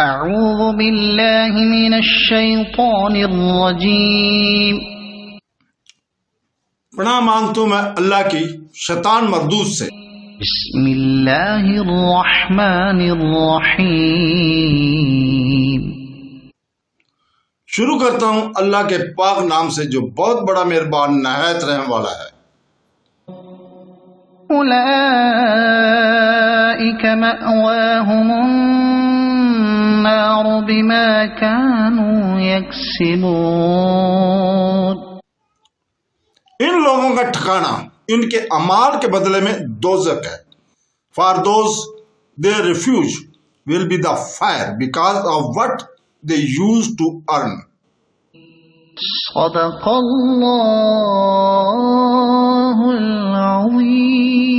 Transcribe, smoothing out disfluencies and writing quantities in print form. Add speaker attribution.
Speaker 1: اعوذ باللہ من الشیطان الرجیم۔
Speaker 2: پناہ مانگتا ہوں میں اللہ کی شیطان مردود سے۔
Speaker 1: بسم اللہ الرحمن الرحیم۔
Speaker 2: شروع کرتا ہوں اللہ کے پاک نام سے جو بہت بڑا مہربان نہایت رحم والا ہے۔
Speaker 1: اولئک مأواہم النار بما كانوا یکسبون۔
Speaker 2: ان لوگوں کا ٹھکانہ ان کے اعمال کے بدلے میں دوزخ ہے۔ For those their refuge will be the fire because of what they used to earn۔
Speaker 1: صدق اللہ العظیم۔